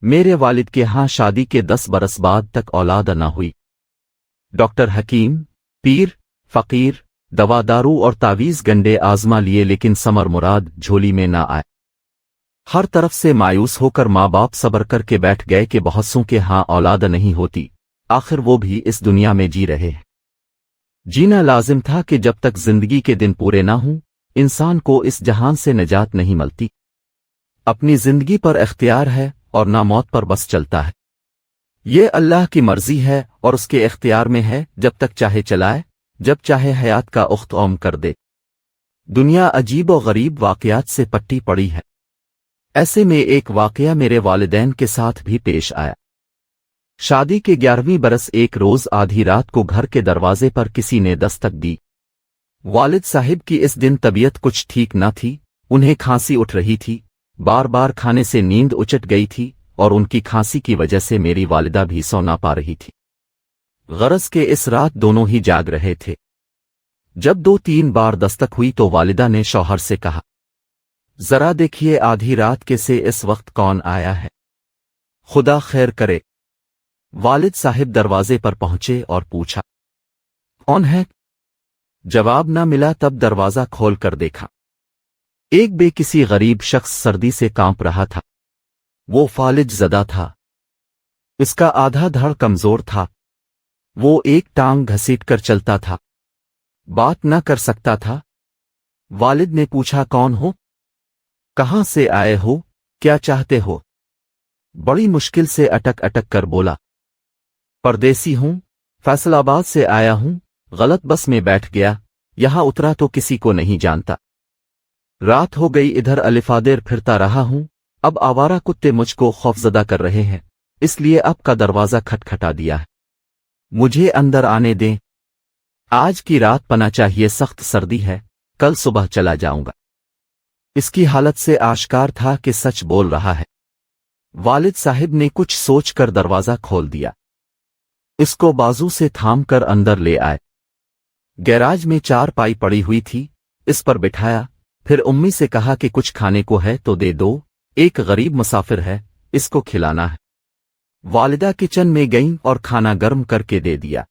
میرے والد کے ہاں شادی کے 10 برس بعد تک اولاد نہ ہوئی۔ ڈاکٹر حکیم، پیر، فقیر، دوا دارو اور تعویذ گنڈے آزما لیے لیکن ثمر مراد جھولی میں نہ آئے۔ ہر طرف سے مایوس ہو کر ماں باپ صبر کر کے بیٹھ گئے کہ بہت سوں کے ہاں اولاد نہیں ہوتی، آخر وہ بھی اس دنیا میں جی رہے ہیں۔ جینا لازم تھا کہ جب تک زندگی کے دن پورے نہ ہوں انسان کو اس جہان سے نجات نہیں ملتی۔ اپنی زندگی پر اختیار ہے اور نہ موت پر بس چلتا ہے۔ یہ اللہ کی مرضی ہے اور اس کے اختیار میں ہے، جب تک چاہے چلائے، جب چاہے حیات کا اخت عام کر دے۔ دنیا عجیب و غریب واقعات سے پٹی پڑی ہے۔ ایسے میں ایک واقعہ میرے والدین کے ساتھ بھی پیش آیا۔ شادی کے 11ویں برس ایک روز آدھی رات کو گھر کے دروازے پر کسی نے دستک دی۔ والد صاحب کی اس دن طبیعت کچھ ٹھیک نہ تھی، انہیں کھانسی اٹھ رہی تھی، بار بار کھانے سے نیند اچٹ گئی تھی اور ان کی کھانسی کی وجہ سے میری والدہ بھی سو نہ پا رہی تھی۔ غرض کہ اس رات دونوں ہی جاگ رہے تھے۔ جب 2-3 بار دستک ہوئی تو والدہ نے شوہر سے کہا، ذرا دیکھیے آدھی رات کے سے اس وقت کون آیا ہے، خدا خیر کرے۔ والد صاحب دروازے پر پہنچے اور پوچھا، کون ہے؟ جواب نہ ملا، تب دروازہ کھول کر دیکھا۔ ایک بے کسی غریب شخص سردی سے کانپ رہا تھا۔ وہ فالج زدہ تھا، اس کا آدھا دھڑ کمزور تھا، وہ ایک ٹانگ گھسیٹ کر چلتا تھا، بات نہ کر سکتا تھا۔ والد نے پوچھا، کون ہو؟ کہاں سے آئے ہو؟ کیا چاہتے ہو؟ بڑی مشکل سے اٹک اٹک کر بولا، پردیسی ہوں، فیصل آباد سے آیا ہوں، غلط بس میں بیٹھ گیا، یہاں اترا تو کسی کو نہیں جانتا، رات ہو گئی ادھر الفادیر پھرتا رہا ہوں، اب آوارہ کتے مجھ کو خوفزدہ کر رہے ہیں، اس لیے اب کا دروازہ کھٹکھٹا دیا ہے، مجھے اندر آنے دیں، آج کی رات پناہ چاہیے، سخت سردی ہے، کل صبح چلا جاؤں گا۔ اس کی حالت سے آشکار تھا کہ سچ بول رہا ہے۔ والد صاحب نے کچھ سوچ کر دروازہ کھول دیا، اس کو بازو سے تھام کر اندر لے آئے۔ گیراج میں 4 پائی پڑی ہوئی تھی، اس پر بٹھایا، پھر امی سے کہا کہ کچھ کھانے کو ہے تو دے دو، ایک غریب مسافر ہے، اس کو کھلانا ہے۔ والدہ کچن میں گئیں اور کھانا گرم کر کے دے دیا۔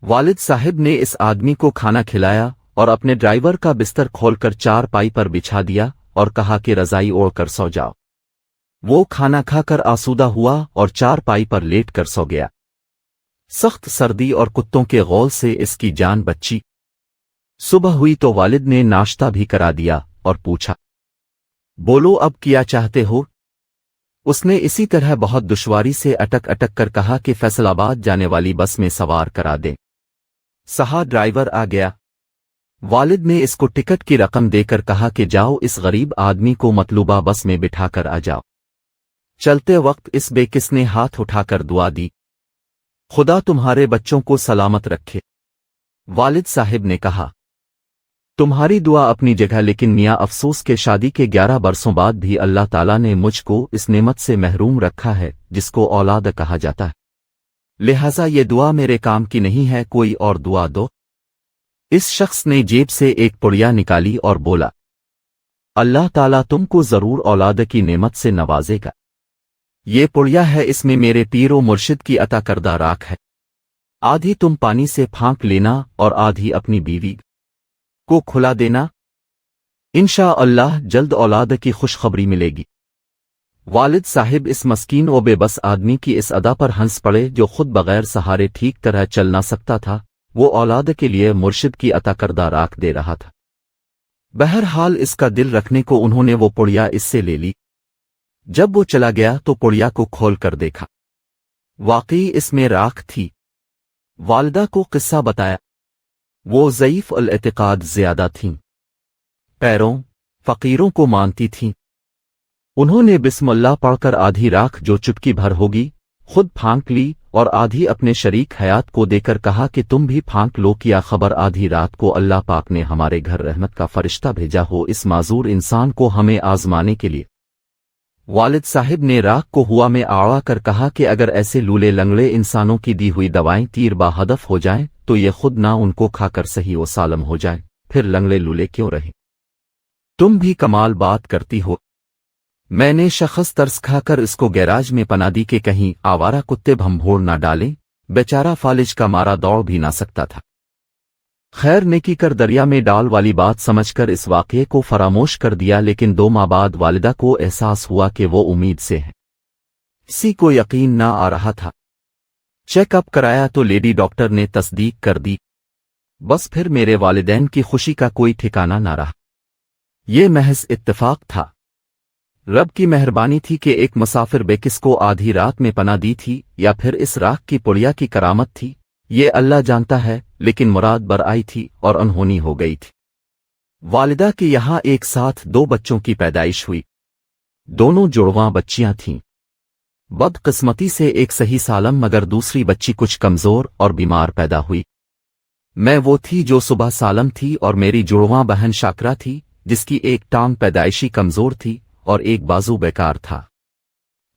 والد صاحب نے اس آدمی کو کھانا کھلایا اور اپنے ڈرائیور کا بستر کھول کر 4 پائی پر بچھا دیا اور کہا کہ رضائی اوڑھ کر سو جاؤ۔ وہ کھانا کھا کر آسودہ ہوا اور 4 پائی پر لیٹ کر سو گیا۔ سخت سردی اور کتوں کے غول سے اس کی جان بچی۔ صبح ہوئی تو والد نے ناشتہ بھی کرا دیا اور پوچھا، بولو اب کیا چاہتے ہو؟ اس نے اسی طرح بہت دشواری سے اٹک اٹک کر کہا کہ فیصل آباد جانے والی بس میں سوار کرا دیں۔ سہا ڈرائیور آ گیا۔ والد نے اس کو ٹکٹ کی رقم دے کر کہا کہ جاؤ اس غریب آدمی کو مطلوبہ بس میں بٹھا کر آ جاؤ۔ چلتے وقت اس بے کس نے ہاتھ اٹھا کر دعا دی، خدا تمہارے بچوں کو سلامت رکھے۔ والد صاحب نے کہا، تمہاری دعا اپنی جگہ، لیکن میاں افسوس کے شادی کے 11 برسوں بعد بھی اللہ تعالیٰ نے مجھ کو اس نعمت سے محروم رکھا ہے جس کو اولاد کہا جاتا ہے، لہٰذا یہ دعا میرے کام کی نہیں ہے، کوئی اور دعا دو۔ اس شخص نے جیب سے ایک پڑیا نکالی اور بولا، اللہ تعالیٰ تم کو ضرور اولاد کی نعمت سے نوازے گا، یہ پڑیا ہے، اس میں میرے پیر و مرشد کی عطا کردہ راکھ ہے، آدھی تم پانی سے پھانک لینا اور آدھی اپنی بیوی کو کھلا دینا، انشاءاللہ جلد اولاد کی خوشخبری ملے گی۔ والد صاحب اس مسکین و بے بس آدمی کی اس ادا پر ہنس پڑے جو خود بغیر سہارے ٹھیک طرح چل نہ سکتا تھا، وہ اولاد کے لیے مرشد کی عطا کردہ راکھ دے رہا تھا۔ بہرحال اس کا دل رکھنے کو انہوں نے وہ پڑیا اس سے لے لی۔ جب وہ چلا گیا تو پڑیا کو کھول کر دیکھا، واقعی اس میں راکھ تھی۔ والدہ کو قصہ بتایا، وہ ضعیف الاعتقاد زیادہ تھیں، پیروں فقیروں کو مانتی تھیں۔ انہوں نے بسم اللہ پڑھ کر آدھی راکھ جو چٹکی بھر ہوگی خود پھانک لی اور آدھی اپنے شریک حیات کو دے کر کہا کہ تم بھی پھانک لو، کیا خبر آدھی رات کو اللہ پاک نے ہمارے گھر رحمت کا فرشتہ بھیجا ہو اس معذور انسان کو ہمیں آزمانے کے لیے۔ والد صاحب نے راکھ کو ہوا میں آڑا کر کہا کہ اگر ایسے لولے لنگڑے انسانوں کی دی ہوئی دوائیں تیر با ہدف ہو جائیں تو یہ خود نہ ان کو کھا کر صحیح و سالم ہو جائیں، پھر لنگڑے لولے کیوں رہیں؟ تم بھی کمال بات کرتی ہو۔ میں نے شخص ترس کھا کر اس کو گیراج میں پناہ دی کہ کہیں آوارہ کتے بھمبھوڑ نہ ڈالیں، بیچارہ فالج کا مارا دوڑ بھی نہ سکتا تھا۔ خیر نیکی کر دریا میں ڈال والی بات سمجھ کر اس واقعے کو فراموش کر دیا، لیکن 2 ماہ بعد والدہ کو احساس ہوا کہ وہ امید سے ہے۔ کسی کو یقین نہ آ رہا تھا۔ چیک اپ کرایا تو لیڈی ڈاکٹر نے تصدیق کر دی۔ بس پھر میرے والدین کی خوشی کا کوئی ٹھکانہ نہ رہا۔ یہ محض اتفاق تھا، رب کی مہربانی تھی کہ ایک مسافر بیکس کو آدھی رات میں پناہ دی تھی، یا پھر اس راکھ کی پڑیا کی کرامت تھی، یہ اللہ جانتا ہے، لیکن مراد بر آئی تھی اور انہونی ہو گئی تھی۔ والدہ کے یہاں ایک ساتھ 2 بچوں کی پیدائش ہوئی، دونوں جڑواں بچیاں تھیں۔ بدقسمتی سے ایک صحیح سالم مگر دوسری بچی کچھ کمزور اور بیمار پیدا ہوئی۔ میں وہ تھی جو صبح سالم تھی، اور میری جڑواں بہن شاکرا تھی جس کی ایک ٹانگ پیدائشی کمزور تھی اور ایک بازو بیکار تھا۔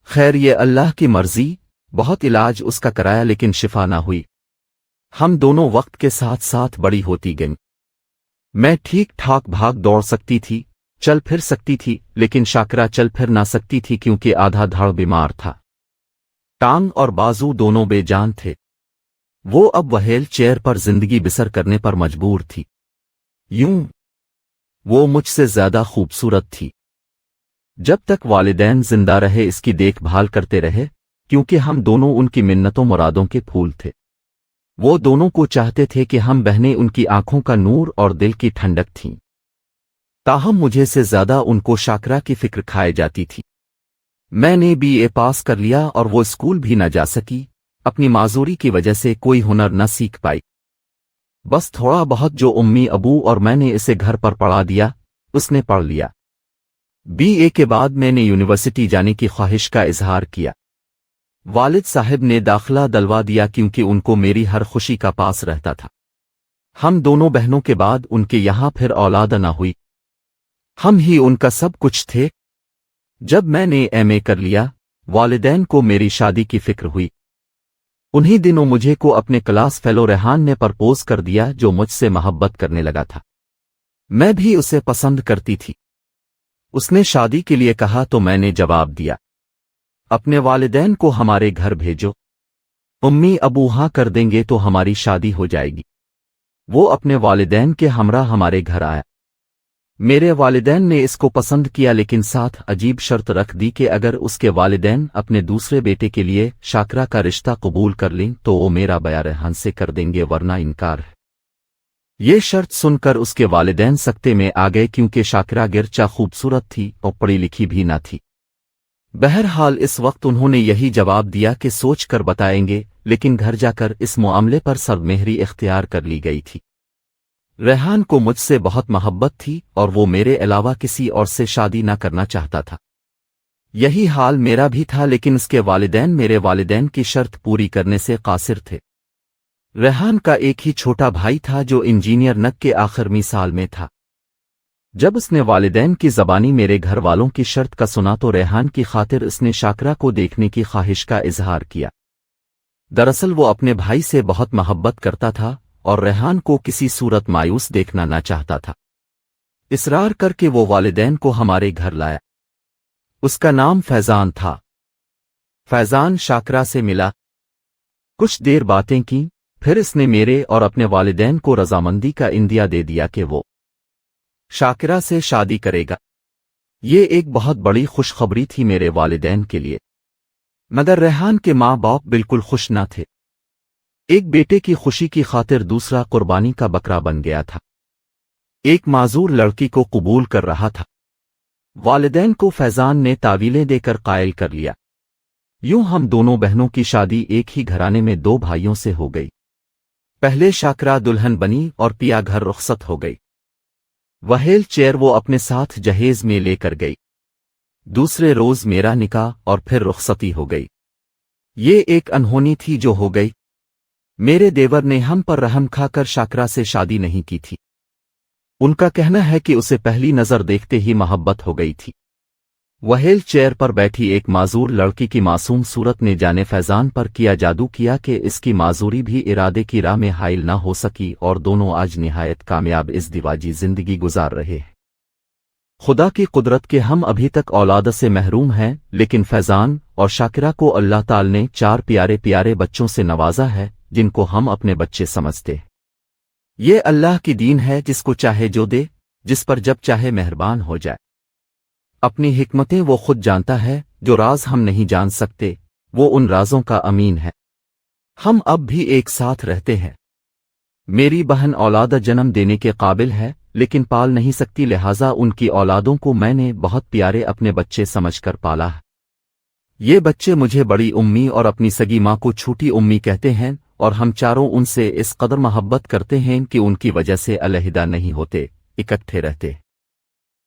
خیر یہ اللہ کی مرضی، بہت علاج اس کا کرایا لیکن شفا نہ ہوئی۔ ہم دونوں وقت کے ساتھ ساتھ بڑی ہوتی گئیں۔ میں ٹھیک ٹھاک بھاگ دوڑ سکتی تھی، چل پھر سکتی تھی، لیکن شاکرا چل پھر نہ سکتی تھی کیونکہ آدھا دھڑ بیمار تھا۔ ٹانگ اور بازو دونوں بے جان تھے۔ وہ اب وہیل چیئر پر زندگی بسر کرنے پر مجبور تھی۔ یوں وہ مجھ سے زیادہ خوبصورت تھی۔ جب تک والدین زندہ رہے اس کی دیکھ بھال کرتے رہے، کیونکہ ہم دونوں ان کی منتوں مرادوں کے پھول تھے۔ وہ دونوں کو چاہتے تھے کہ ہم بہنیں ان کی آنکھوں کا نور اور دل کی ٹھنڈک تھیں۔ تاہم مجھے سے زیادہ ان کو شاکرا کی فکر کھائے جاتی تھی۔ میں نے BA پاس کر لیا اور وہ اسکول بھی نہ جا سکی، اپنی معذوری کی وجہ سے کوئی ہنر نہ سیکھ پائی۔ بس تھوڑا بہت جو امی ابو اور میں نے اسے گھر پر پڑھا دیا، اس نے پڑھ لیا۔ BA کے بعد میں نے یونیورسٹی جانے کی خواہش کا اظہار کیا۔ والد صاحب نے داخلہ دلوا دیا کیونکہ ان کو میری ہر خوشی کا پاس رہتا تھا۔ ہم دونوں بہنوں کے بعد ان کے یہاں پھر اولاد نہ ہوئی، ہم ہی ان کا سب کچھ تھے۔ جب میں نے MA کر لیا، والدین کو میری شادی کی فکر ہوئی۔ انہی دنوں مجھے کو اپنے کلاس فیلو ریحان نے پرپوز کر دیا، جو مجھ سے محبت کرنے لگا تھا۔ میں بھی اسے پسند کرتی تھی۔ اس نے شادی کے لیے کہا تو میں نے جواب دیا، اپنے والدین کو ہمارے گھر بھیجو، امی ابو ہاں کر دیں گے تو ہماری شادی ہو جائے گی۔ وہ اپنے والدین کے ہمراہ ہمارے گھر آیا۔ میرے والدین نے اس کو پسند کیا، لیکن ساتھ عجیب شرط رکھ دی کہ اگر اس کے والدین اپنے دوسرے بیٹے کے لیے شاکرا کا رشتہ قبول کر لیں تو وہ میرا بیاہ ریحان سے کر دیں گے، ورنہ انکار ہے۔ یہ شرط سن کر اس کے والدین سکتے میں آ گئے، کیونکہ شاکرا گرچہ خوبصورت تھی اور پڑھی لکھی بھی نہ تھی۔ بہرحال اس وقت انہوں نے یہی جواب دیا کہ سوچ کر بتائیں گے، لیکن گھر جا کر اس معاملے پر سرمہری اختیار کر لی گئی تھی۔ ریحان کو مجھ سے بہت محبت تھی اور وہ میرے علاوہ کسی اور سے شادی نہ کرنا چاہتا تھا۔ یہی حال میرا بھی تھا، لیکن اس کے والدین میرے والدین کی شرط پوری کرنے سے قاصر تھے۔ ریحان کا ایک ہی چھوٹا بھائی تھا جو انجینئر نک کے آخرمی سال میں تھا۔ جب اس نے والدین کی زبانی میرے گھر والوں کی شرط کا سنا تو ریحان کی خاطر اس نے شاکرا کو دیکھنے کی خواہش کا اظہار کیا۔ دراصل وہ اپنے بھائی سے بہت محبت کرتا تھا اور ریحان کو کسی صورت مایوس دیکھنا نہ چاہتا تھا۔ اصرار کر کے وہ والدین کو ہمارے گھر لایا۔ اس کا نام فیضان تھا۔ فیضان شاکرا سے ملا، کچھ دیر باتیں کیں، پھر اس نے میرے اور اپنے والدین کو رضامندی کا اندیا دے دیا کہ وہ شاکرا سے شادی کرے گا۔ یہ ایک بہت بڑی خوشخبری تھی میرے والدین کے لیے، مگر ریحان کے ماں باپ بالکل خوش نہ تھے۔ ایک بیٹے کی خوشی کی خاطر دوسرا قربانی کا بکرا بن گیا تھا۔ ایک معذور لڑکی کو قبول کر رہا تھا۔ والدین کو فیضان نے تعویلیں دے کر قائل کر لیا۔ یوں ہم دونوں بہنوں کی شادی ایک ہی گھرانے میں 2 بھائیوں سے ہو گئی۔ پہلے شاکرا دلہن بنی اور پیا گھر رخصت ہو گئی۔ وہیل چیئر وہ اپنے ساتھ جہیز میں لے کر گئی۔ دوسرے روز میرا نکاح اور پھر رخصتی ہو گئی۔ یہ ایک انہونی تھی جو ہو گئی۔ میرے دیور نے ہم پر رحم کھا کر شاکرا سے شادی نہیں کی تھی۔ ان کا کہنا ہے کہ اسے پہلی نظر دیکھتے ہی محبت ہو گئی تھی۔ وہیل چیئر پر بیٹھی ایک معذور لڑکی کی معصوم صورت نے جانے فیضان پر کیا جادو کیا کہ اس کی معذوری بھی ارادے کی راہ میں حائل نہ ہو سکی، اور دونوں آج نہایت کامیاب ازدواجی زندگی گزار رہے ہیں۔ خدا کی قدرت کے ہم ابھی تک اولاد سے محروم ہیں، لیکن فیضان اور شاکرہ کو اللہ تعالی نے 4 پیارے پیارے بچوں سے نوازا ہے جن کو ہم اپنے بچے سمجھتے۔ یہ اللہ کی دین ہے، جس کو چاہے جو دے، جس پر جب چاہے مہربان ہو جائے۔ اپنی حکمتیں وہ خود جانتا ہے، جو راز ہم نہیں جان سکتے وہ ان رازوں کا امین ہے۔ ہم اب بھی ایک ساتھ رہتے ہیں۔ میری بہن اولاد جنم دینے کے قابل ہے لیکن پال نہیں سکتی، لہٰذا ان کی اولادوں کو میں نے بہت پیارے اپنے بچے سمجھ کر پالا ہے۔ یہ بچے مجھے بڑی امی اور اپنی سگی ماں کو چھوٹی امی کہتے ہیں، اور ہم چاروں ان سے اس قدر محبت کرتے ہیں کہ ان کی وجہ سے علیحدہ نہیں ہوتے، اکٹھے رہتے۔